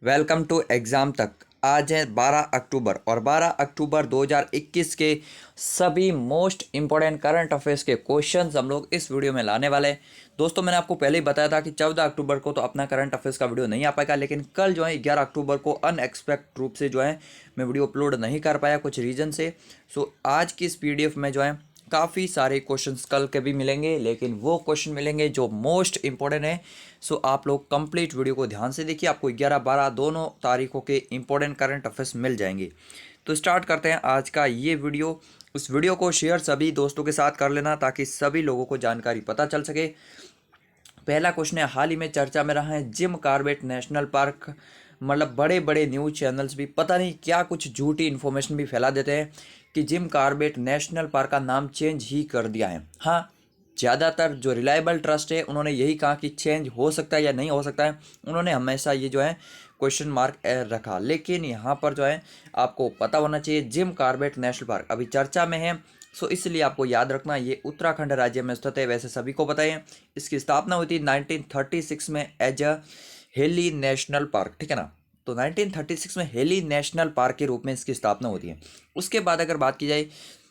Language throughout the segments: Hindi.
वेलकम टू एग्ज़ाम तक। आज है 12 अक्टूबर और 12 अक्टूबर 2021 के सभी मोस्ट इम्पोर्टेंट करंट अफेयर्स के क्वेश्चंस हम लोग इस वीडियो में लाने वाले हैं। दोस्तों, मैंने आपको पहले ही बताया था कि 14 अक्टूबर को तो अपना करंट अफेयर्स का वीडियो नहीं आ पाएगा, लेकिन कल जो है 11 अक्टूबर को अनएक्सपेक्ट रूप से जो है मैं वीडियो अपलोड नहीं कर पाया कुछ रीज़न से। सो आज की इस PDF में जो है काफ़ी सारे क्वेश्चंस कल के भी मिलेंगे, लेकिन वो क्वेश्चन मिलेंगे जो मोस्ट इंपॉर्टेंट है। सो आप लोग कंप्लीट वीडियो को ध्यान से देखिए, आपको 11-12 दोनों तारीखों के इंपॉर्टेंट करंट अफेयर्स मिल जाएंगे। तो स्टार्ट करते हैं आज का ये वीडियो। उस वीडियो को शेयर सभी दोस्तों के साथ कर लेना ताकि सभी लोगों को जानकारी पता चल सके। पहला क्वेश्चन है, हाल ही में चर्चा में रहा है जिम कॉर्बेट नेशनल पार्क। मतलब बड़े बड़े न्यूज़ चैनल्स भी पता नहीं क्या कुछ झूठी इन्फॉर्मेशन भी फैला देते हैं कि जिम कॉर्बेट नेशनल पार्क का नाम चेंज ही कर दिया है। हाँ, ज़्यादातर जो रिलायबल ट्रस्ट है उन्होंने यही कहा कि चेंज हो सकता है या नहीं हो सकता है। उन्होंने हमेशा ये जो है क्वेश्चन मार्क रखा, लेकिन यहाँ पर जो है आपको पता होना चाहिए जिम कॉर्बेट नेशनल पार्क अभी चर्चा में है। सो इसलिए आपको याद रखना ये उत्तराखंड राज्य में स्थित है। वैसे सभी को पता है इसकी स्थापना हुई थी 1936 में as a Hailey National Park, ठीक है ना। तो 1936 में हेली नेशनल पार्क के रूप में इसकी स्थापना होती है। उसके बाद अगर बात की जाए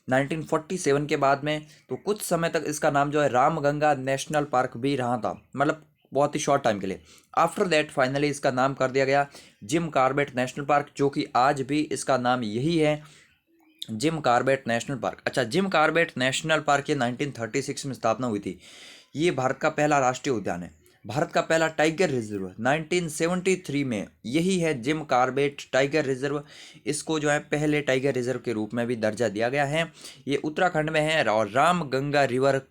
1947 के बाद में, तो कुछ समय तक इसका नाम जो है रामगंगा नेशनल पार्क भी रहा था, मतलब बहुत ही शॉर्ट टाइम के लिए। आफ्टर दैट फाइनली इसका नाम कर दिया गया जिम कॉर्बेट नेशनल पार्क, जो कि आज भी इसका नाम यही है, जिम कॉर्बेट नेशनल पार्क। अच्छा, जिम कॉर्बेट नेशनल पार्क ये 1936 में स्थापना हुई थी। ये भारत का पहला राष्ट्रीय उद्यान है। भारत का पहला टाइगर रिजर्व 1973 में यही है, जिम कॉर्बेट टाइगर रिजर्व। इसको जो है पहले टाइगर रिजर्व के रूप में भी दर्जा दिया गया है। ये उत्तराखंड में है और रामगंगा रिवर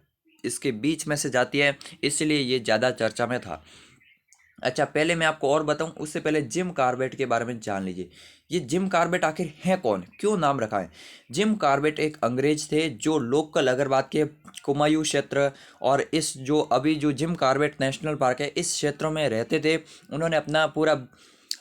इसके बीच में से जाती है, इसलिए ये ज़्यादा चर्चा में था। अच्छा, पहले मैं आपको और बताऊं उससे पहले जिम कॉर्बेट के बारे में जान लीजिए। ये जिम कॉर्बेट आखिर है कौन, क्यों नाम रखा है। जिम कॉर्बेट एक अंग्रेज थे जो लोकल अगर बात के कुमायूं क्षेत्र और इस जो अभी जो जिम कॉर्बेट नेशनल पार्क है इस क्षेत्रों में रहते थे। उन्होंने अपना पूरा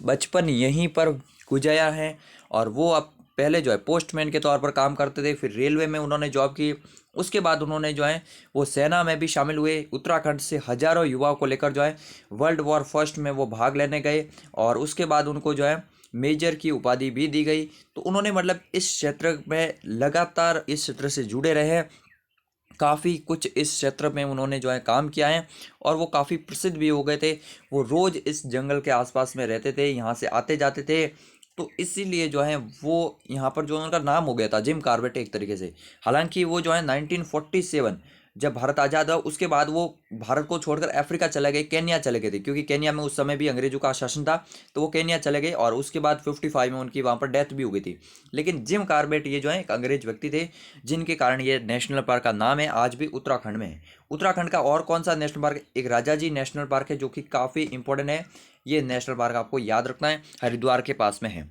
बचपन यहीं पर गुजारा है और वो अब पहले जो है पोस्टमैन के तौर पर काम करते थे, फिर रेलवे में उन्होंने जॉब की। उसके बाद उन्होंने जो है वो सेना में भी शामिल हुए। उत्तराखंड से हजारों युवाओं को लेकर जो है वर्ल्ड वॉर फर्स्ट में वो भाग लेने गए और उसके बाद उनको जो है मेजर की उपाधि भी दी गई। तो उन्होंने मतलब इस क्षेत्र में लगातार इस क्षेत्र से जुड़े रहे, काफ़ी कुछ इस क्षेत्र में उन्होंने जो है काम किया है और वो काफ़ी प्रसिद्ध भी हो गए थे। वो रोज़ इस जंगल के आसपास में रहते थे, यहाँ से आते जाते थे। तो इसीलिए जो है वो यहाँ पर जो उनका नाम हो गया था जिम कॉर्बेट एक तरीके से। हालांकि वो जो है 1947 जब भारत आज़ाद हुआ उसके बाद वो भारत को छोड़कर अफ्रीका चले गए, केन्या चले गए थे, क्योंकि केन्या में उस समय भी अंग्रेजों का शासन था। तो वो केन्या चले गए और उसके बाद 55 में उनकी वहाँ पर डेथ भी हो गई थी। लेकिन जिम कॉर्बेट ये जो है एक अंग्रेज व्यक्ति थे जिनके कारण ये नेशनल पार्क का नाम है, आज भी उत्तराखंड में है। उत्तराखंड का और कौन सा नेशनल पार्क, एक राजाजी नेशनल पार्क है जो कि काफ़ी इंपॉर्टेंट है। ये नेशनल पार्क आपको याद रखना है, हरिद्वार के पास में है।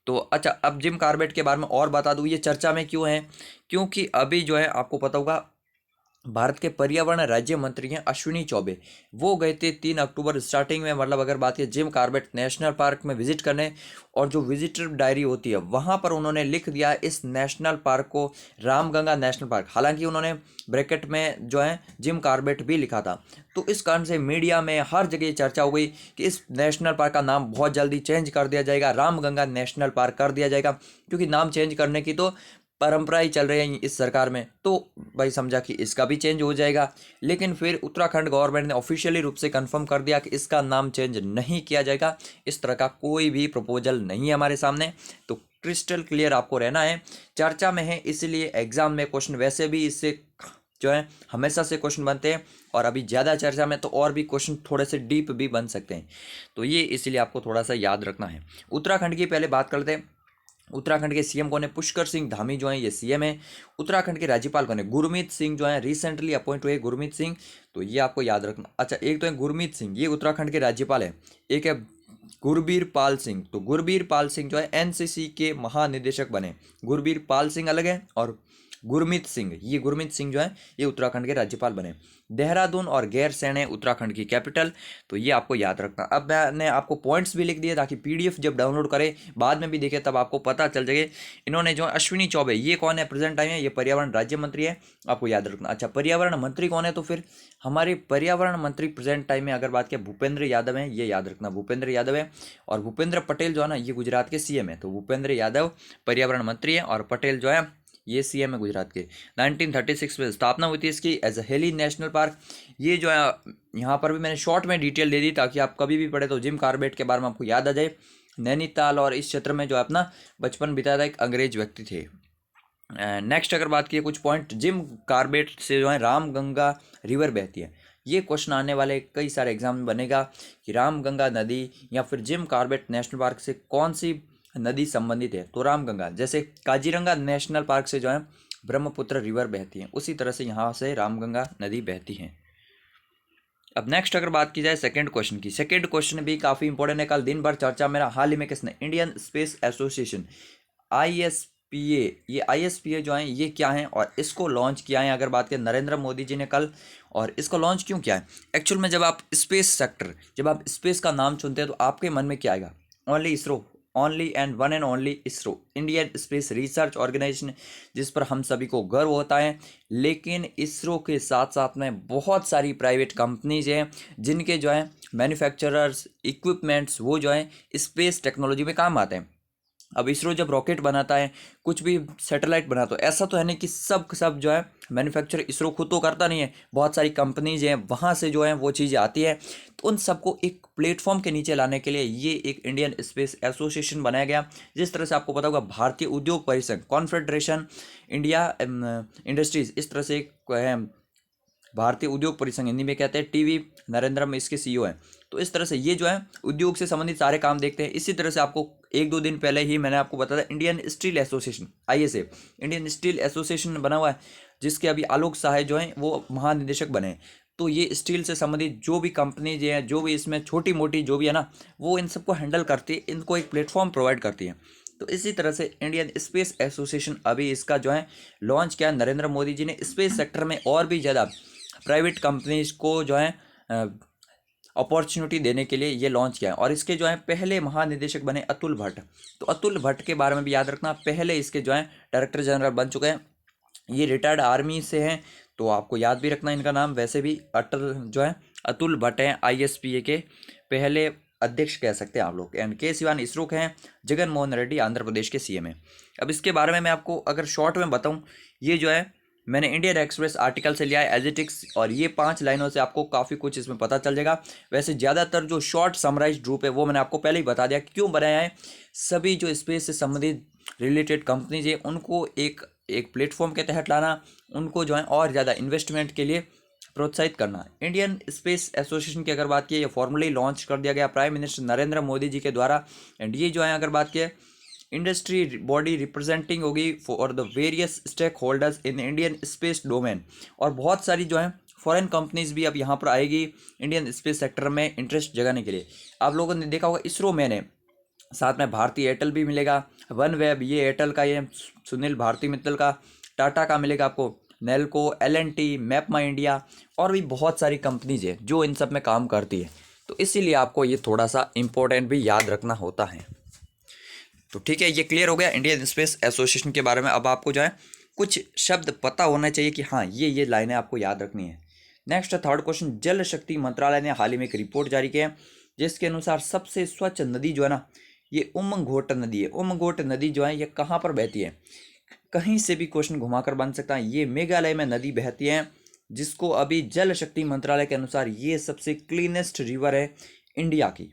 तो अच्छा, अब जिम कॉर्बेट के बारे में और बता दूं ये चर्चा में क्यों है, क्योंकि अभी जो है आपको पता होगा भारत के पर्यावरण राज्य मंत्री हैं अश्विनी चौबे। वो गए थे 3 अक्टूबर स्टार्टिंग में, मतलब अगर बात करें जिम कॉर्बेट नेशनल पार्क में विजिट करने, और जो विजिटर डायरी होती है वहाँ पर उन्होंने लिख दिया इस नेशनल पार्क को रामगंगा नेशनल पार्क। हालांकि उन्होंने ब्रैकेट में जो है जिम कॉर्बेट भी लिखा था। तो इस कारण से मीडिया में हर जगह चर्चा हो गई कि इस नेशनल पार्क का नाम बहुत जल्दी चेंज कर दिया जाएगा, रामगंगा नेशनल पार्क कर दिया जाएगा, क्योंकि नाम चेंज करने की तो परंपरा ही चल रही है इस सरकार में। तो भाई समझा कि इसका भी चेंज हो जाएगा, लेकिन फिर उत्तराखंड गवर्नमेंट ने ऑफिशियली रूप से कंफर्म कर दिया कि इसका नाम चेंज नहीं किया जाएगा। इस तरह का कोई भी प्रपोजल नहीं है हमारे सामने। तो क्रिस्टल क्लियर आपको रहना है, चर्चा में है इसलिए एग्जाम में क्वेश्चन वैसे भी इससे जो है हमेशा से क्वेश्चन बनते हैं, और अभी ज़्यादा चर्चा में तो और भी क्वेश्चन थोड़े से डीप भी बन सकते हैं। तो ये इसलिए आपको थोड़ा सा याद रखना है। उत्तराखंड की पहले बात करते हैं। उत्तराखंड के सीएम कौन है, पुष्कर सिंह धामी जो है ये सीएम है। उत्तराखंड के राज्यपाल कौन है, गुरमीत सिंह जो है रिसेंटली अपॉइंट हुए गुरमीत सिंह। तो ये आपको याद रखना। अच्छा, एक तो है गुरमीत सिंह, ये उत्तराखंड के राज्यपाल है। एक है गुरबीर पाल सिंह, तो गुरबीर पाल सिंह जो है एनसीसी के महानिदेशक बने। गुरबीर पाल सिंह अलग है और गुरमीत सिंह, ये गुरमीत सिंह जो है ये उत्तराखंड के राज्यपाल बने। देहरादून और गैरसैंण है उत्तराखंड की कैपिटल, तो ये आपको याद रखना। अब मैंने आपको पॉइंट्स भी लिख दिए ताकि पीडीएफ जब डाउनलोड करें बाद में भी देखें तब आपको पता चल जाए। इन्होंने जो अश्विनी चौबे, ये कौन है प्रेजेंट टाइम है, ये पर्यावरण राज्य मंत्री है, आपको याद रखना। अच्छा, पर्यावरण मंत्री कौन है, तो फिर हमारे पर्यावरण मंत्री प्रेजेंट टाइम में अगर बात करें भूपेंद्र यादव है, ये याद रखना, भूपेंद्र यादव है। और भूपेंद्र पटेल जो है ना ये गुजरात के सीएम है, तो भूपेंद्र यादव पर्यावरण मंत्री है और पटेल जो है ये सीएम है गुजरात के। 1936 में स्थापना हुई थी इसकी as a Hailey National Park. ये जो है यहाँ पर भी मैंने शॉर्ट में डिटेल दे दी ताकि आप कभी भी पढ़े तो जिम कार्बेट के बारे में आपको याद आ जाए। नैनीताल और इस क्षेत्र में जो है अपना बचपन बिताया था एक अंग्रेज व्यक्ति थे। नेक्स्ट अगर बात की कुछ पॉइंट, जिम कार्बेट से जो है रामगंगा रिवर बहती है। ये क्वेश्चन आने वाले कई सारे एग्जाम में बनेगा कि रामगंगा नदी या फिर जिम कार्बेट नेशनल पार्क से कौन सी नदी संबंधित है, तो रामगंगा। जैसे काजीरंगा नेशनल पार्क से जो है ब्रह्मपुत्र रिवर बहती है, उसी तरह से यहाँ से रामगंगा नदी बहती है। अब नेक्स्ट अगर बात की जाए सेकंड क्वेश्चन की, सेकंड क्वेश्चन भी काफ़ी इंपॉर्टेंट है। कल दिन भर चर्चा मेरा हाल ही में किसने, इंडियन स्पेस एसोसिएशन ISPA, ये ISPA जो है ये क्या है और इसको लॉन्च किया है अगर बात करें नरेंद्र मोदी जी ने कल। और इसको लॉन्च क्यों किया है, एक्चुअल में जब आप स्पेस सेक्टर, जब आप स्पेस का नाम सुनते हैं तो आपके मन में क्या आएगा, only ISRO, only and one and only ISRO, Indian Space Research Organisation, जिस पर हम सभी को गर्व होता है। लेकिन इसरो के साथ साथ में बहुत सारी प्राइवेट कंपनीज हैं जिनके जो है मैन्युफैक्चरर्स इक्विपमेंट्स वो जो है स्पेस टेक्नोलॉजी में काम आते हैं। अब इसरो जब रॉकेट बनाता है, कुछ भी सैटेलाइट बनाता है, ऐसा तो है नहीं कि सब जो है मैन्युफैक्चर इसरो खुद तो करता नहीं है, बहुत सारी कंपनीज हैं वहाँ से जो है वो चीज़ें आती है। तो उन सबको एक प्लेटफॉर्म के नीचे लाने के लिए ये एक इंडियन स्पेस एसोसिएशन बनाया गया। जिस तरह से आपको पता होगा भारतीय उद्योग परिसंघ, कॉन्फेडरेशन इंडिया इंडस्ट्रीज, इस तरह से एक है भारतीय उद्योग परिसंघ, हिंदी में कहते हैं, टीवी नरेंद्र इसके CEO हैं। तो इस तरह से ये जो है उद्योग से संबंधित सारे काम देखते हैं। इसी तरह से आपको एक दो दिन पहले ही मैंने आपको बताया Indian steel association ISA, Indian steel association बना हुआ है जिसके अभी आलोक साहे जो हैं वो महानिदेशक बने। तो ये स्टील से संबंधित जो भी कंपनी जो है, जो भी इसमें छोटी मोटी जो भी है ना, वो इन सबको हैंडल करती है, इनको एक प्लेटफॉर्म प्रोवाइड करती है। तो इसी तरह से इंडियन स्पेस एसोसिएशन अभी इसका जो है लॉन्च किया नरेंद्र मोदी जी ने। स्पेस सेक्टर में और भी ज़्यादा प्राइवेट कंपनीज को जो है अपॉर्चुनिटी देने के लिए ये लॉन्च किया है। और इसके जो है पहले महानिदेशक बने अतुल भट्ट। तो अतुल भट्ट के बारे में भी याद रखना, पहले इसके जो है डायरेक्टर जनरल बन चुके हैं। ये रिटायर्ड आर्मी से हैं, तो आपको याद भी रखना इनका नाम। वैसे भी अटल जो है अतुल भट्ट हैं ISPA के पहले अध्यक्ष कह सकते हैं आप लोग। एंड के सिवान इसरो के हैं जगन मोहन रेड्डी, आंध्र प्रदेश के CM हैं। अब इसके बारे में मैं आपको अगर शॉर्ट में बताऊं, ये जो है मैंने इंडियन एक्सप्रेस आर्टिकल से लिया है एजिटिक्स, और ये 5 लाइनों से आपको काफ़ी कुछ इसमें पता चल जाएगा। वैसे ज़्यादातर जो शॉर्ट समराइज्ड रूप है वो मैंने आपको पहले ही बता दिया क्यों बनाया है। सभी जो स्पेस से संबंधित रिलेटेड कंपनीज है उनको एक प्लेटफॉर्म के तहत लाना, उनको जो है और ज़्यादा इन्वेस्टमेंट के लिए प्रोत्साहित करना। इंडियन स्पेस एसोसिएशन की अगर बात की, ये फॉर्मली लॉन्च कर दिया गया प्राइम मिनिस्टर नरेंद्र मोदी जी के द्वारा। एंड ये जो है अगर बात की इंडस्ट्री बॉडी रिप्रेजेंटिंग होगी for the various stakeholders in Indian space domain. और बहुत सारी जो है फॉरेन कंपनीज भी अब यहाँ पर आएगी इंडियन स्पेस सेक्टर में इंटरेस्ट जगाने के लिए। आप लोगों ने देखा होगा इसरो में ने साथ में भारतीय एयरटेल भी मिलेगा, वन वेब ये एयरटेल का, ये सुनील भारती मित्तल का, टाटा का मिलेगा आपको, नेल्को, L&T, मैप माई इंडिया, और भी बहुत सारी कंपनीज है जो इन सब में काम करती है। तो इसीलिए आपको ये थोड़ा सा इम्पोर्टेंट भी याद रखना होता है। तो ठीक है, ये क्लियर हो गया इंडियन स्पेस एसोसिएशन के बारे में। अब आपको जो है कुछ शब्द पता होना चाहिए कि हाँ ये लाइनें आपको याद रखनी है। नेक्स्ट थर्ड क्वेश्चन, जल शक्ति मंत्रालय ने हाल ही में एक रिपोर्ट जारी की है जिसके अनुसार सबसे स्वच्छ नदी जो है ना ये उमघोट नदी है। उमघोट नदी जो है ये कहाँ पर बहती है, कहीं से भी क्वेश्चन घुमाकर बन सकता है। ये मेघालय में नदी बहती है जिसको अभी जल शक्ति मंत्रालय के अनुसार ये सबसे क्लीनेस्ट रिवर है इंडिया की।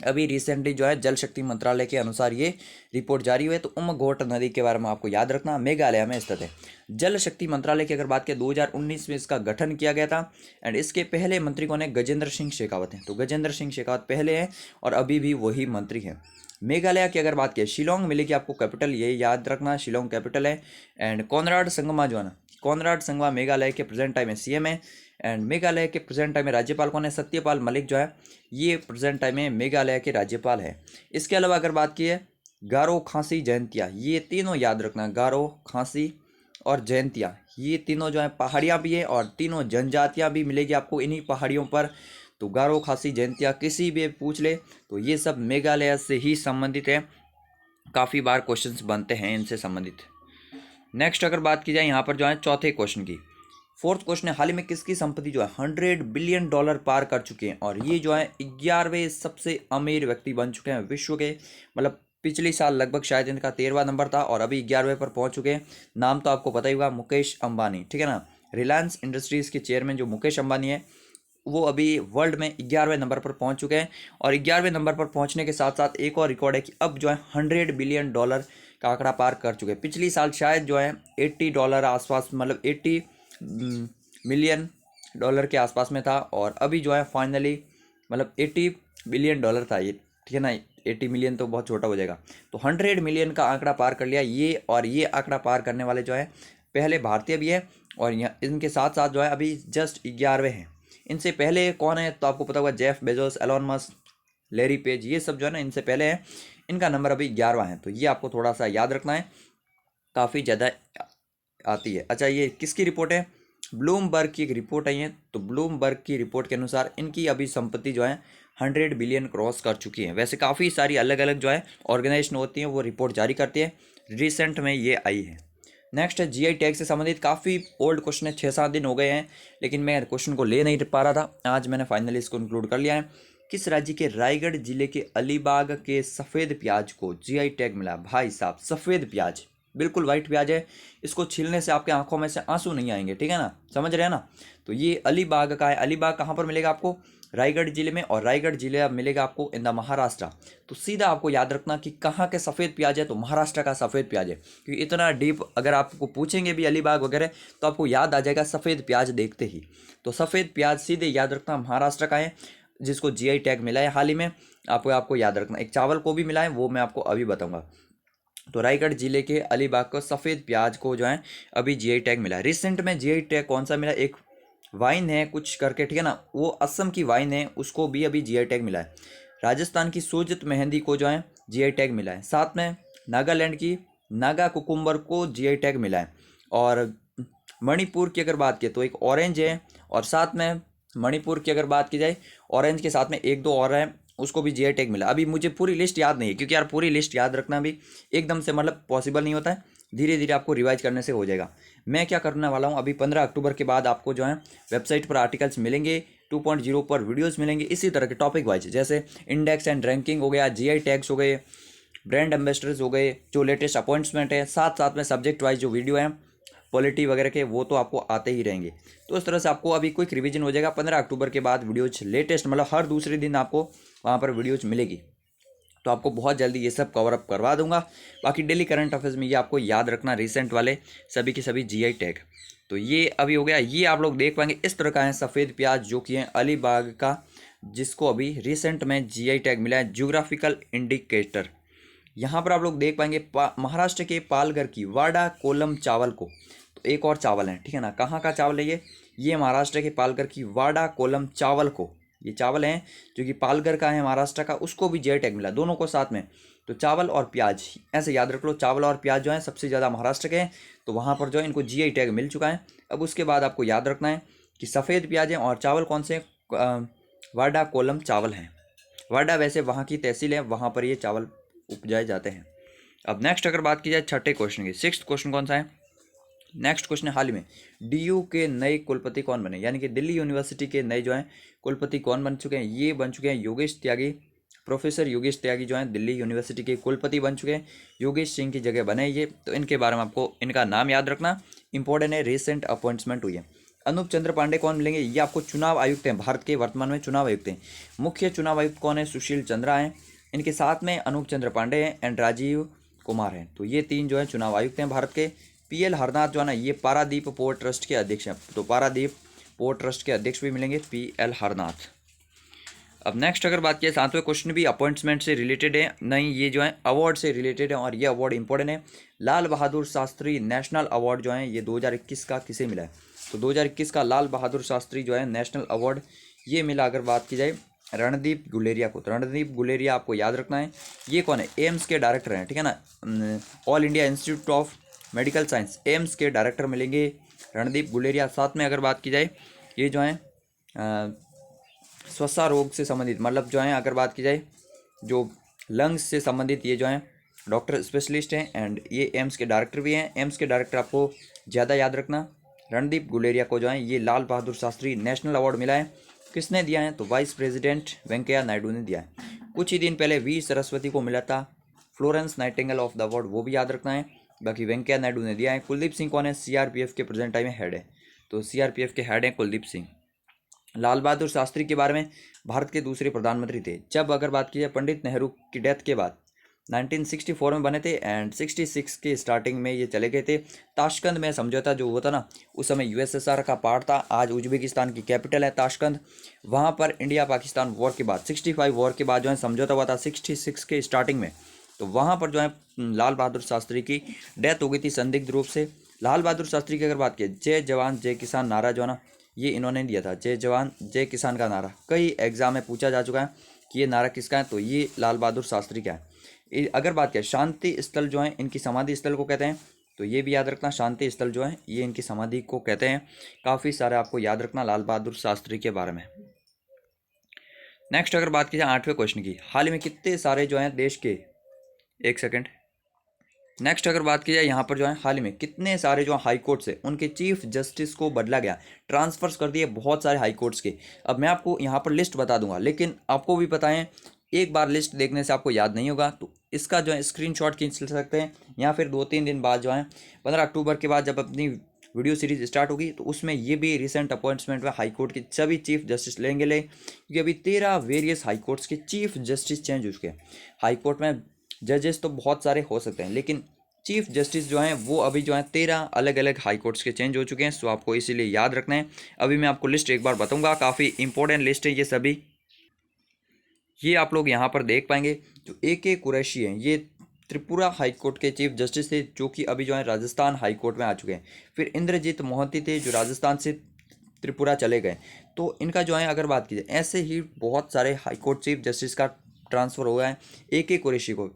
अभी रिसेंटली जो है जल शक्ति मंत्रालय के अनुसार ये रिपोर्ट जारी हुई है। तो उमघोट नदी के बारे में आपको याद रखना, मेघालय में स्थित है। जल शक्ति मंत्रालय की अगर बात करें 2019 में इसका गठन किया गया था। एंड इसके पहले मंत्री कौन है, गजेंद्र सिंह शेखावत हैं। तो गजेंद्र सिंह शेखावत पहले हैं और अभी भी वही मंत्री हैं। मेघालय की अगर बात करें, शिलोंग मिलेगी आपको कैपिटल, ये याद रखना शिलोंग कैपिटल है। एंड कोनराड संगमा जो है ना, कोनराड संगमा मेघालय के प्रेजेंट टाइम में CM है। एंड मेघालय के प्रेजेंट टाइम में राज्यपाल कौन है, सत्यपाल मलिक जो है ये प्रेजेंट टाइम में मेघालय के राज्यपाल है। इसके अलावा अगर बात की है गारो, खासी, जयंतिया, ये तीनों याद रखना, गारो, खासी और जयंतिया, ये तीनों जो है पहाड़ियाँ भी है और तीनों जनजातियाँ भी मिलेगी आपको इन्हीं पहाड़ियों पर। तो गारो, खासी, जयंतिया किसी भी पूछ ले तो ये सब मेघालय से ही संबंधित है। काफ़ी बार क्वेश्चंस बनते हैं इनसे संबंधित। नेक्स्ट अगर बात की जाए यहाँ पर जो है चौथे क्वेश्चन की, फोर्थ क्वेश्चन है, हाल ही में किसकी संपत्ति जो है $100 बिलियन पार कर चुके हैं और ये जो है 11वें सबसे अमीर व्यक्ति बन चुके हैं विश्व के। मतलब पिछली साल लगभग शायद इनका 13वां नंबर था और अभी 11वें पर पहुंच चुके हैं। नाम तो आपको पता ही होगा, मुकेश अंबानी, ठीक है ना। रिलायंस इंडस्ट्रीज के चेयरमैन जो मुकेश अंबानी है वो अभी वर्ल्ड में 11वें नंबर पर पहुंच चुके हैं। और 11वें नंबर पर पहुंचने के साथ साथ एक और रिकॉर्ड है कि अब जो है $100 बिलियन का आंकड़ा पार कर चुके हैं। पिछली साल शायद जो है $80 आसपास, मतलब 80 मिलियन डॉलर के आसपास में था और अभी जो है फाइनली मतलब $80 बिलियन था ये, ठीक है ना। 80 मिलियन तो बहुत छोटा हो जाएगा, तो 100 मिलियन का आंकड़ा पार कर लिया ये। और ये आंकड़ा पार करने वाले जो है पहले भारतीय भी है और यहाँ इनके साथ साथ जो है अभी जस्ट 11वें हैं। इनसे पहले कौन है तो आपको पता होगा, Jeff Bezos, Elon Musk, Larry Page, ये सब जो है ना इनसे पहले है। इनका नंबर अभी 11वां है, तो ये आपको थोड़ा सा याद रखना है, काफ़ी ज़्यादा आती है। अच्छा, ये किसकी रिपोर्ट है? ब्लूमबर्ग की एक रिपोर्ट आई है। तो ब्लूमबर्ग की रिपोर्ट के अनुसार इनकी अभी संपत्ति जो है 100 बिलियन क्रॉस कर चुकी है। वैसे काफ़ी सारी अलग अलग जो है ऑर्गेनाइजेशन होती हैं वो रिपोर्ट जारी करती है, रिसेंट में ये आई है। नेक्स्ट है जीआई टैग से संबंधित, काफ़ी ओल्ड क्वेश्चन है, 6-7 दिन हो गए हैं लेकिन मैं क्वेश्चन को ले नहीं पा रहा था, आज मैंने फाइनली इसको इंक्लूड कर लिया है। किस राज्य के रायगढ़ जिले के अलीबाग के सफ़ेद प्याज को जीआई टैग मिला? भाई साहब, सफ़ेद प्याज, बिल्कुल वाइट प्याज है, इसको छीलने से आपके आंखों में से आंसू नहीं आएंगे, ठीक है ना, समझ रहे हैं ना। तो ये अलीबाग का है। अलीबाग कहाँ पर मिलेगा आपको? रायगढ़ जिले में, और रायगढ़ जिले अब मिलेगा आपको इन द महाराष्ट्र। तो सीधा आपको याद रखना कि कहाँ के सफ़ेद प्याज है, तो महाराष्ट्र का सफ़ेद प्याज है। क्योंकि इतना डीप अगर आपको पूछेंगे भी अलीबाग वगैरह तो आपको याद आ जाएगा सफ़ेद प्याज देखते ही। तो सफ़ेद प्याज सीधे याद रखना महाराष्ट्र का है, जिसको जीआई टैग मिला है हाल ही में। आपको याद रखना, एक चावल को भी मिला है, वो मैं आपको अभी बताऊंगा। तो रायगढ़ जिले के अलीबाग को सफ़ेद प्याज को जो है अभी जीआई टैग मिला है। रिसेंट में जीआई टैग कौन सा मिला? एक वाइन है कुछ करके, ठीक है ना, वो असम की वाइन है, उसको भी अभी जीआई टैग मिला है। राजस्थान की सोजत मेहंदी को जो है जीआई टैग मिला है। साथ में नागालैंड की नागा कुकुम्बर को जीआई टैग मिला है। और मणिपुर की अगर बात की तो एक ऑरेंज है, और साथ में मणिपुर की अगर बात की जाए ऑरेंज के साथ में एक दो और है, उसको भी जीआई टैग मिला। अभी मुझे पूरी लिस्ट याद नहीं है क्योंकि यार पूरी लिस्ट याद रखना भी एकदम से मतलब पॉसिबल नहीं होता है, धीरे धीरे आपको रिवाइज करने से हो जाएगा। मैं क्या करने वाला हूँ, अभी 15 अक्टूबर के बाद आपको जो है वेबसाइट पर आर्टिकल्स मिलेंगे, 2.0 पर वीडियोस मिलेंगे इसी तरह के टॉपिक वाइज, जैसे इंडेक्स एंड रैंकिंग हो गया, जीआई टैग्स हो गए, ब्रांड एम्बेसडर्स हो गए, जो लेटेस्ट अपॉइंटमेंट है, साथ साथ में सब्जेक्ट वाइज जो वीडियो है पॉलिटी वगैरह के, वो तो आपको आते ही रहेंगे। तो इस तरह से आपको अभी क्विक रिवीजन हो जाएगा। 15 अक्टूबर के बाद वीडियोज लेटेस्ट, मतलब हर दूसरे दिन आपको वहाँ पर वीडियोज मिलेगी, तो आपको बहुत जल्दी ये सब कवर अप करवा दूंगा। बाकी डेली करंट अफेयर्स में ये आपको याद रखना, रिसेंट वाले सभी के सभी जीआई टैग। तो ये अभी हो गया, ये आप लोग देख पाएंगे इस तरह का है सफ़ेद प्याज जो कि है अलीबाग का, जिसको अभी रिसेंट में जीआई टैग मिला है, ज्योग्राफिकल इंडिकेटर। यहाँ पर आप लोग देख पाएंगे महाराष्ट्र के पालघर की वाडा कोलम चावल को, तो एक और चावल है, ठीक है ना, कहाँ का चावल है ये महाराष्ट्र के पालघर की वाडा कोलम चावल को, ये चावल हैं जो कि पालघर का है महाराष्ट्र का, उसको भी जीआई टैग मिला, दोनों को साथ में। तो चावल और प्याज ऐसे याद रख लो, चावल और प्याज जो है सबसे ज़्यादा महाराष्ट्र के हैं, तो वहाँ पर जो है इनको जीआई टैग मिल चुका है। अब उसके बाद आपको याद रखना है कि सफ़ेद प्याज हैं और चावल कौन से, वाडा कोलम चावल हैं। वाडा वैसे वहाँ की तहसील है, वहाँ पर ये चावल उपजाए जाते हैं। अब नेक्स्ट अगर बात की जाए छठे क्वेश्चन की, सिक्स्थ क्वेश्चन कौन सा है? नेक्स्ट क्वेश्चन है, हाल ही में डीयू के नए कुलपति कौन बने, यानी कि दिल्ली यूनिवर्सिटी के नए जो हैं कुलपति कौन बन चुके हैं? ये बन चुके हैं योगेश त्यागी, प्रोफेसर योगेश त्यागी जो हैं दिल्ली यूनिवर्सिटी के कुलपति बन चुके हैं, योगेश सिंह की जगह बने ये। तो इनके बारे में आपको इनका नाम याद रखना, इंपॉर्टेंट है, रिसेंट अपॉइंटमेंट हुई है। अनूप चंद्र पांडे कौन मिलेंगे? ये आपको चुनाव आयुक्त हैं, भारत के वर्तमान में चुनाव आयुक्त हैं। मुख्य चुनाव आयुक्त कौन है? सुशील चंद्रा हैं। इनके साथ में अनूप चंद्र पांडे हैं एंड राजीव कुमार हैं। तो ये तीन जो है चुनाव आयुक्त हैं भारत के। पीएल हरनाथ जो है ना, ये पारादीप पोर्ट ट्रस्ट के अध्यक्ष हैं, तो पारादीप पोर्ट ट्रस्ट के अध्यक्ष भी मिलेंगे पीएल हरनाथ। अब नेक्स्ट अगर बात किया, सातवें क्वेश्चन भी अपॉइंटमेंट से रिलेटेड है, नहीं ये जो है अवार्ड से रिलेटेड है, और ये अवार्ड इंपॉर्टेंट है। लाल बहादुर शास्त्री नेशनल अवार्ड जो है ये 2021 का किसे मिला है? तो 2021 का लाल बहादुर शास्त्री जो है नेशनल अवार्ड ये मिला, अगर बात की जाए रणदीप गुलेरिया को। तो रणदीप गुलेरिया आपको याद रखना है, ये कौन है? एम्स के डायरेक्टर हैं, ठीक है ना, all India institute of medical science AIIMS के डायरेक्टर मिलेंगे रणदीप गुलेरिया। साथ में अगर बात की जाए ये जो है श्वसन रोग से संबंधित मतलब जो है अगर बात की जाए जो लंग्स से संबंधित ये जो है डॉक्टर स्पेशलिस्ट हैं एंड ये एम्स के डायरेक्टर भी हैं। एम्स के डायरेक्टर आपको ज़्यादा याद रखना रणदीप गुलेरिया को जो है ये लाल बहादुर शास्त्री नेशनल अवार्ड मिला है। किसने दिया है? तो वाइस प्रेसिडेंट वेंकैया नायडू ने दिया है। कुछ ही दिन पहले वी सरस्वती को मिला था Florence Nightingale of the award, वो भी याद रखना है। बाकी वेंकैया नायडू ने दिया है। कुलदीप सिंह कौन है? सीआरपीएफ के प्रेजेंट टाइम में हेड है, तो सीआरपीएफ के हेड हैं कुलदीप सिंह। लाल बहादुर शास्त्री के बारे में भारत के दूसरे प्रधानमंत्री थे जब अगर बात की जाए पंडित नेहरू की डेथ के बाद 1964 में बने थे एंड 66 के स्टार्टिंग में ये चले गए थे। ताशकंद में समझौता जो हुआ था ना, उस समय यूएसएसआर का पार्ट था, आज उज्बेकिस्तान की कैपिटल है ताशकंद। वहाँ पर इंडिया पाकिस्तान वॉर के बाद 65 वॉर के बाद जो है समझौता हुआ था 66 के स्टार्टिंग में। तो वहाँ पर जो है लाल बहादुर शास्त्री की डेथ हो गई थी संदिग्ध रूप से। लाल बहादुर शास्त्री की अगर बात की जय जवान जय किसान नारा जो है ना, ये इन्होंने दिया था। जय जवान जय किसान का नारा कई एग्जाम में पूछा जा चुका है कि ये नारा किसका है, तो ये लाल बहादुर शास्त्री का है। अगर बात करें शांति स्थल जो है इनकी समाधि स्थल को कहते हैं, तो ये भी याद रखना शांति स्थल जो है ये इनकी समाधि को कहते हैं। काफ़ी सारे आपको याद रखना लाल बहादुर शास्त्री के बारे में। नेक्स्ट अगर बात की जाए 8वें क्वेश्चन की, हाल ही में कितने सारे जो हैं देश के, एक सेकेंड, नेक्स्ट अगर बात की जाए यहाँ पर जो है हाल ही में कितने सारे जो हाई कोर्ट से उनके चीफ जस्टिस को बदला गया, ट्रांसफर्स कर दिए बहुत सारे हाई कोर्ट्स के। अब मैं आपको यहाँ पर लिस्ट बता दूंगा, लेकिन आपको भी पता है एक बार लिस्ट देखने से आपको याद नहीं होगा, तो इसका जो है स्क्रीनशॉट खींच सकते हैं या फिर 2-3 दिन बाद जो है 15 अक्टूबर के बाद जब अपनी वीडियो सीरीज स्टार्ट होगी तो उसमें ये भी रिसेंट अपॉइंटमेंट में हाई कोर्ट के सभी चीफ जस्टिस लेंगे क्योंकि अभी 13 वेरियस हाई कोर्ट्स के चीफ जस्टिस चेंज हो चुके हैं। हाई कोर्ट में जजेस तो बहुत सारे हो सकते हैं, लेकिन चीफ जस्टिस जो हैं वो अभी जो है 13 अलग अलग हाई कोर्ट्स के चेंज हो चुके हैं। सो आपको इसीलिए याद रखना है। अभी मैं आपको लिस्ट एक बार बताऊंगा, काफ़ी इंपॉर्टेंट लिस्ट है ये सभी। ये आप लोग यहाँ पर देख पाएंगे जो AK कुरैशी हैं, ये त्रिपुरा हाई कोर्ट के चीफ जस्टिस थे जो कि अभी जो है राजस्थान हाई कोर्ट में आ चुके हैं। फिर इंद्रजीत मोहंती थे जो राजस्थान से त्रिपुरा चले गए। तो इनका जो है अगर बात की जाए ऐसे ही बहुत सारे हाई कोर्ट चीफ जस्टिस का ट्रांसफ़र हुआ है। AK कुरैशी को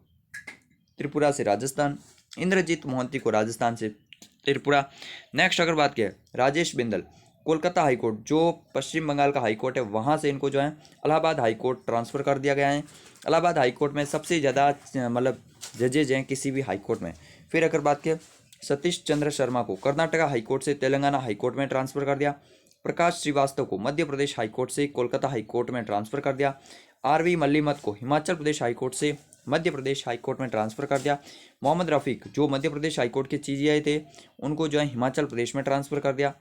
त्रिपुरा से राजस्थान, इंद्रजीत मोहंती को राजस्थान से त्रिपुरा। नेक्स्ट अगर बात की है राजेश बिंदल, कोलकाता हाई कोर्ट जो पश्चिम बंगाल का हाई कोर्ट है वहाँ से इनको जो है इलाहाबाद हाई कोर्ट ट्रांसफ़र कर दिया गया है। इलाहाबाद हाई कोर्ट में सबसे ज़्यादा मतलब जजेज हैं किसी भी हाई कोर्ट में। फिर अगर बात की सतीश चंद्र शर्मा को कर्नाटका हाई कोर्ट से तेलंगाना हाई कोर्ट में ट्रांसफ़र कर दिया। प्रकाश श्रीवास्तव को मध्य प्रदेश हाई कोर्ट से कोलकाता हाई कोर्ट में ट्रांसफ़र कर दिया। RV मल्लीमत को हिमाचल प्रदेश हाई कोर्ट से मध्य प्रदेश हाई कोर्ट में ट्रांसफ़र कर दिया। मोहम्मद रफ़ीक जो मध्य प्रदेश हाई कोर्ट के CJI थे उनको जो है हिमाचल प्रदेश में ट्रांसफ़र कर दिया।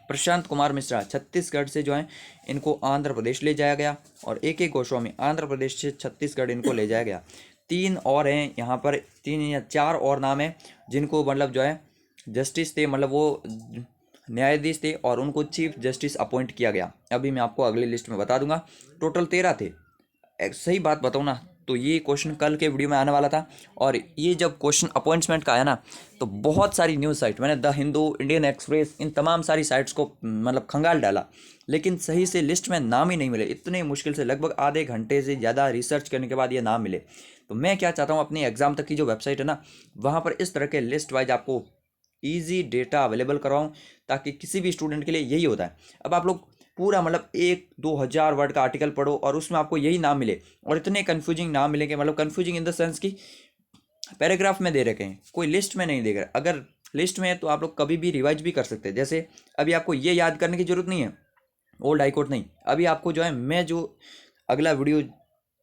प्रशांत कुमार मिश्रा छत्तीसगढ़ से जो है इनको आंध्र प्रदेश ले जाया गया और AK गोस्वामी आंध्र प्रदेश से छत्तीसगढ़ इनको ले जाया गया। 3 और हैं यहाँ पर, 3 या 4 और नाम हैं जिनको मतलब जो है जस्टिस थे, मतलब वो न्यायाधीश थे और उनको चीफ जस्टिस अपॉइंट किया गया। अभी मैं आपको अगली लिस्ट में बता दूंगा। टोटल 13 थे। सही बात बताऊँ ना तो ये क्वेश्चन कल के वीडियो में आने वाला था और ये जब क्वेश्चन अपॉइंटमेंट का आया ना तो बहुत सारी न्यूज़ साइट, मैंने द हिंदू, इंडियन एक्सप्रेस, इन तमाम सारी साइट्स को मतलब खंगाल डाला, लेकिन सही से लिस्ट में नाम ही नहीं मिले। इतने मुश्किल से लगभग आधे घंटे से ज़्यादा रिसर्च करने के बाद ये नाम मिले। तो मैं क्या चाहता हूँ अपनी एग्ज़ाम तक की जो वेबसाइट है ना वहाँ पर इस तरह के लिस्ट वाइज आपको ईजी डेटा अवेलेबल करवाऊँ ताकि किसी भी स्टूडेंट के लिए यही होता है। अब आप लोग पूरा मतलब 1-2 हज़ार वर्ड का आर्टिकल पढ़ो और उसमें आपको यही नाम मिले और इतने कन्फ्यूजिंग नाम मिलेंगे, मतलब कन्फ्यूजिंग इन द सेंस कि पैराग्राफ में दे रखे हैं, कोई लिस्ट में नहीं दे रहा। अगर लिस्ट में है तो आप लोग कभी भी रिवाइज भी कर सकते हैं। जैसे अभी आपको ये याद करने की जरूरत नहीं है ओल्ड हाई कोर्ट नहीं, अभी आपको जो है मैं जो अगला वीडियो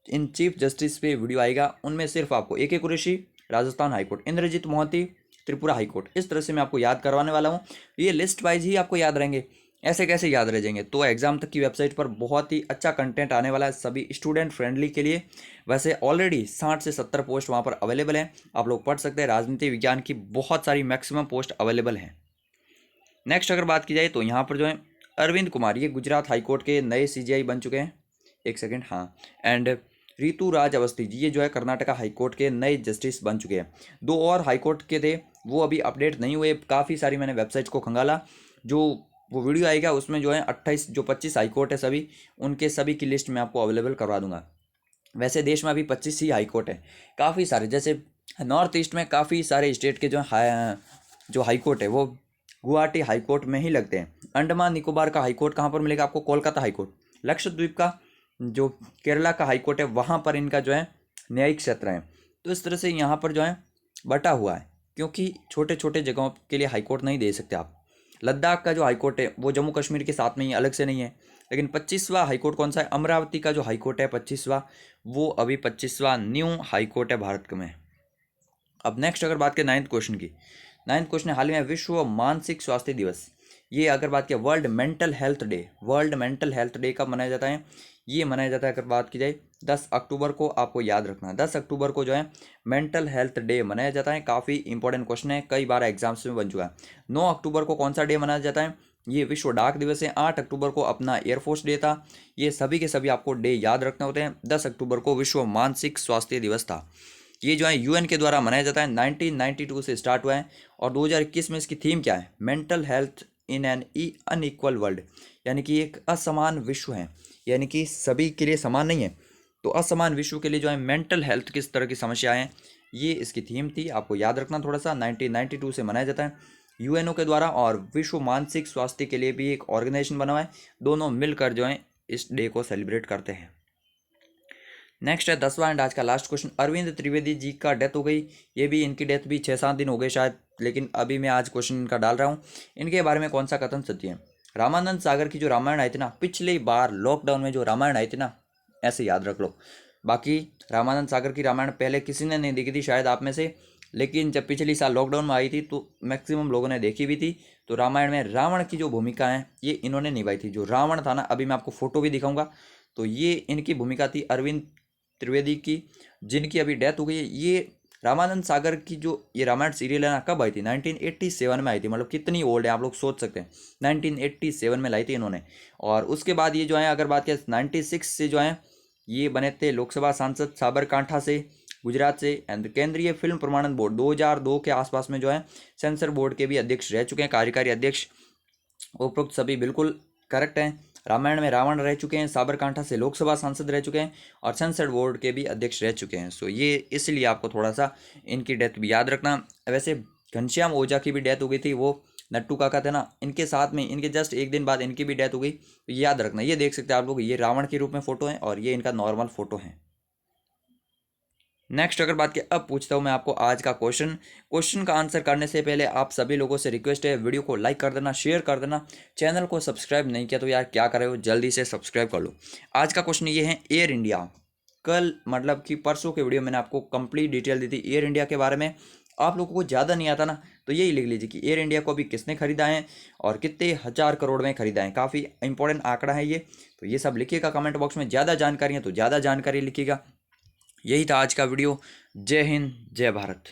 इन चीफ जस्टिस पे वीडियो आएगा उनमें सिर्फ आपको AK Qureshi Rajasthan high court, Indrajit Mohanty Tripura high court, इस तरह से मैं आपको याद करवाने वाला हूँ। ये लिस्ट वाइज ही आपको याद रहेंगे, ऐसे कैसे याद रह जाएंगे। तो एग्जाम तक की वेबसाइट पर बहुत ही अच्छा कंटेंट आने वाला है सभी स्टूडेंट फ्रेंडली के लिए। वैसे ऑलरेडी 60 से 70 पोस्ट वहाँ पर अवेलेबल हैं, आप लोग पढ़ सकते हैं। राजनीति विज्ञान की बहुत सारी मैक्सिमम पोस्ट अवेलेबल हैं। नेक्स्ट अगर बात की जाए तो यहाँ पर जो है अरविंद कुमार, ये गुजरात हाई कोर्ट के नए CJI बन चुके हैं। एक सेकेंड, हाँ, एंड ऋतु राज अवस्थी जी ये जो है कर्नाटका हाई कोर्ट के नए जस्टिस बन चुके हैं। 2 और हाई कोर्ट के थे वो अभी अपडेट नहीं हुए, काफ़ी सारी मैंने वेबसाइट को खंगाला, जो वो वीडियो आएगा उसमें जो है 28 जो 25 हाई कोर्ट है सभी उनके सभी की लिस्ट मैं आपको अवेलेबल करवा दूंगा। वैसे देश में अभी 25 ही हाई कोर्ट है, काफ़ी सारे जैसे नॉर्थ ईस्ट में काफ़ी सारे स्टेट के जो हाई कोर्ट है वो गुवाहाटी हाई कोर्ट में ही लगते हैं। अंडमान निकोबार का हाई कोर्ट कहाँ पर मिलेगा आपको? Kolkata high court. लक्षद्वीप का जो केरला का हाई कोर्ट है वहाँ पर इनका जो है न्यायिक क्षेत्र है। तो इस तरह से यहाँ पर जो है बटा हुआ है, क्योंकि छोटे छोटे जगहों के लिए हाई कोर्ट नहीं दे सकते आप। लद्दाख का जो हाई कोर्ट है वो जम्मू कश्मीर के साथ में ही, अलग से नहीं है। लेकिन 25वां हाई कोर्ट कौन सा है? अमरावती का जो हाई कोर्ट है 25वां, वो अभी 25वां न्यू हाई कोर्ट है भारत में। अब नेक्स्ट अगर बात करें नाइन्थ क्वेश्चन की, नाइन्थ क्वेश्चन है हाल ही में विश्व मानसिक स्वास्थ्य दिवस, ये अगर बात की world mental health day, world mental health day कब मनाया जाता है? ये मनाया जाता है अगर बात की जाए 10 अक्टूबर को। आपको याद रखना है 10 अक्टूबर को जो है मेंटल हेल्थ डे मनाया जाता है। काफ़ी इंपॉर्टेंट क्वेश्चन है, कई बार एग्जाम्स में बन चुका है। 9 अक्टूबर को कौन सा डे मनाया जाता है? ये विश्व डाक दिवस है। 8 अक्टूबर को अपना एयरफोर्स डे था। ये सभी के सभी आपको डे याद रखने होते हैं। 10 अक्टूबर को विश्व मानसिक स्वास्थ्य दिवस था। ये जो है यूएन के द्वारा मनाया जाता है, 1992 से स्टार्ट हुआ है। और 2021 में इसकी थीम क्या है? Mental health in an unequal world, यानी कि एक असमान विश्व है, यानी कि सभी के लिए समान नहीं है। तो असमान विश्व के लिए जो है मेंटल हेल्थ किस तरह की समस्याएं हैं, ये इसकी थीम थी। आपको याद रखना थोड़ा सा। 1992 से मनाया जाता है यूएनओ के द्वारा, और विश्व मानसिक स्वास्थ्य के लिए भी एक ऑर्गेनाइजेशन बना हुआ है। दोनों मिलकर जो है इस डे को सेलिब्रेट करते हैं। नेक्स्ट है 10वां एंड आज का लास्ट क्वेश्चन। अरविंद त्रिवेदी जी का डेथ हो गई। ये भी इनकी डेथ भी 6-7 दिन हो गए शायद, लेकिन अभी मैं आज क्वेश्चन इनका डाल रहा हूँ। इनके बारे में कौन सा कथन सत्य है? रामानंद सागर की जो रामायण आई थी ना, पिछली बार लॉकडाउन में जो रामायण आई थी ना, ऐसे याद रख लो। बाकी रामानंद सागर की रामायण पहले किसी ने नहीं देखी थी शायद आप में से, लेकिन जब पिछली साल लॉकडाउन में आई थी तो मैक्सिमम लोगों ने देखी भी थी। तो रामायण में रावण की जो भूमिका है ये इन्होंने निभाई थी। जो रावण था ना, अभी मैं आपको फोटो भी दिखाऊंगा, तो ये इनकी भूमिका थी अरविंद त्रिवेदी की, जिनकी अभी डेथ हो गई है। ये रामानंद सागर की जो ये रामायण सीरियल है ना, कब आई थी? 1987 में आई थी। मतलब कितनी ओल्ड है आप लोग सोच सकते हैं। 1987 में लाई थी इन्होंने। और उसके बाद ये जो है अगर बात करें 96 से जो है ये बने थे लोकसभा सांसद साबरकांठा से, गुजरात से। एंड केंद्रीय फिल्म प्रमाणन बोर्ड 2002 के आसपास में जो है सेंसर बोर्ड के भी अध्यक्ष रह चुके हैं, कार्यकारी अध्यक्ष। उपरोक्त सभी बिल्कुल करेक्ट हैं। रामायण में रावण रह चुके हैं, साबरकांठा से लोकसभा सांसद रह चुके हैं, और सेंसर बोर्ड के भी अध्यक्ष रह चुके हैं। सो ये इसलिए आपको थोड़ा सा इनकी डेथ भी याद रखना। वैसे घनश्याम ओझा की भी डेथ हो गई थी, वो नट्टू काका थे ना, इनके साथ में इनके जस्ट एक दिन बाद इनकी भी डेथ हो गई। तो याद रखना, ये देख सकते हैं आप लोग, ये रावण के रूप में फोटो है और ये इनका नॉर्मल फोटो है। नेक्स्ट अगर बात की, अब पूछता हूँ मैं आपको आज का क्वेश्चन का आंसर करने से पहले आप सभी लोगों से रिक्वेस्ट है, वीडियो को लाइक कर देना, शेयर कर देना। चैनल को सब्सक्राइब नहीं किया तो यार क्या कर रहे हो, जल्दी से सब्सक्राइब कर लो। आज का क्वेश्चन ये है, एयर इंडिया, कल मतलब कि परसों के वीडियो मैंने आपको कंप्लीट डिटेल दी थी एयर इंडिया के बारे में। आप लोगों को ज़्यादा नहीं आता ना, तो यही लिख लीजिए कि एयर इंडिया को अभी किसने खरीदा है और कितने हजार करोड़ में खरीदा है। काफ़ी इंपॉर्टेंट आंकड़ा है ये, तो ये सब लिखिएगा कमेंट बॉक्स में। ज़्यादा जानकारी है तो ज़्यादा जानकारी लिखिएगा। यही था आज का वीडियो। जय हिंद, जय भारत।